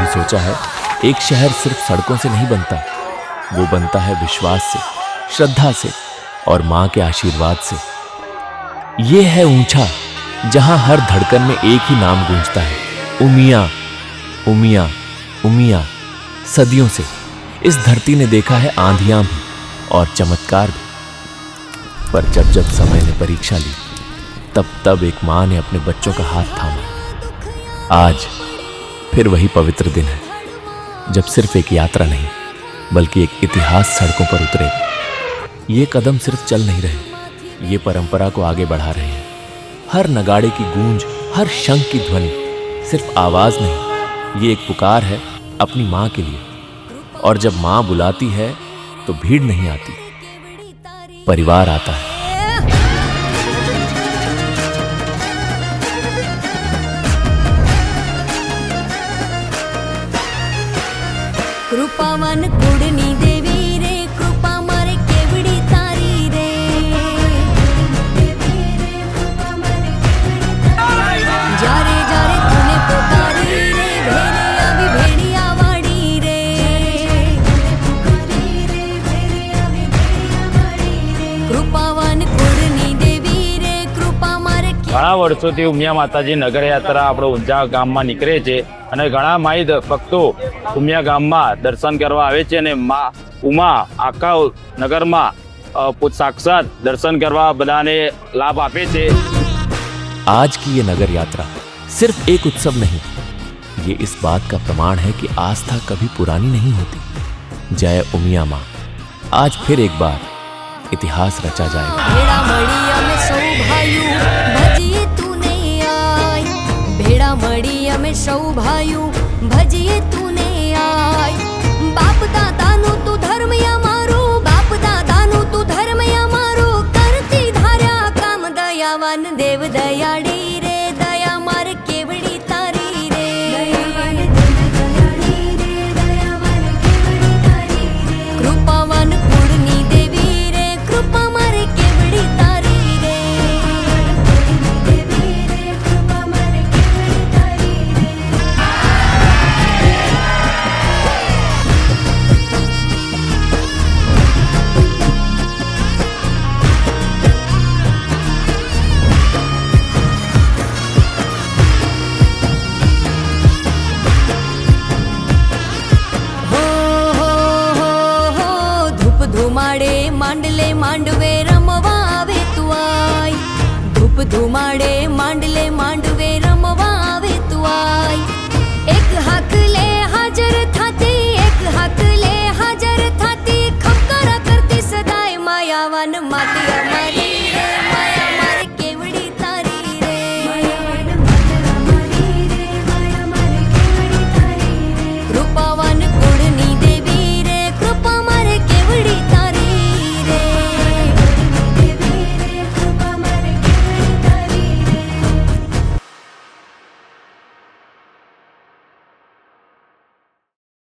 कभी सोचा है, एक शहर सिर्फ सड़कों से नहीं बनता, वो बनता है विश्वास से, श्रद्धा से और माँ के आशीर्वाद से। ये है ऊंचा, जहां हर धड़कन में एक ही नाम गूंजता है, उमिया उमिया उमिया। सदियों से इस धरती ने देखा है आंधियां भी और चमत्कार भी, पर जब जब समय ने परीक्षा ली, तब तब एक माँ ने अपने बच्चों का हाथ थामा। आज फिर वही पवित्र दिन है, जब सिर्फ एक यात्रा नहीं बल्कि एक इतिहास सड़कों पर उतरेगा। ये कदम सिर्फ चल नहीं रहे, ये परंपरा को आगे बढ़ा रहे हैं। हर नगाड़े की गूंज, हर शंख की ध्वनि सिर्फ आवाज नहीं, ये एक पुकार है अपनी माँ के लिए। और जब माँ बुलाती है तो भीड़ नहीं आती, परिवार आता है। कृपावान कुडनी देवी रे, कृपा मारे केवडी तारी रे। जारे जारे तूने पुकारी रे, भेड़े आवी भेड़िया वाड़ी रे। कृपावान कुडनी देवी रे, कृपा मारे। ઘણા વર્ષોથી ઉમિયા માતાજી નગરયાત્રા આપણો ઊંઝા ગામમાં નીકળે છે અને ઘણા માઈ ભક્તો ઉમિયા ગામમાં દર્શન કરવા આવે છે અને મા ઉમા આખા નગરમાં સાક્ષાત દર્શન કરવા બધાને લાભ આપે છે। आज की ये नगर यात्रा सिर्फ एक उत्सव नहीं, ये इस बात का प्रमाण है कि आस्था कभी पुरानी नहीं होती। जय उमिया माँ। आज फिर एक बार इतिहास रचा जाएगा। भेड़ा मड़ी अमे सौ भाइयों, भजिए तूने आय। भेड़ा मड़ी अमे सौ भाइयों, भजिए तूने आय। बाप दादानु तू धर्म या मारो, बाप दादानु तू धर्म या मारो। करती धार्या काम दयावान देव दयाड़ी रे, दया मार केवड़ी तारी रे। कृपावान कुडनी देवी रे, कृपा मार केवड़ी तारी रे। ધુમાડે માંડલે માંડવે રમવા આવે તું આય। ધૂપ ધુમાડે માંડલે માંડવે રમવા આવે તું આય। એક હાથ લે હાજર થાતી, એક હાથ લે હાજર થાતી। ખપકરા કરતી સદાય માયાવાન માતે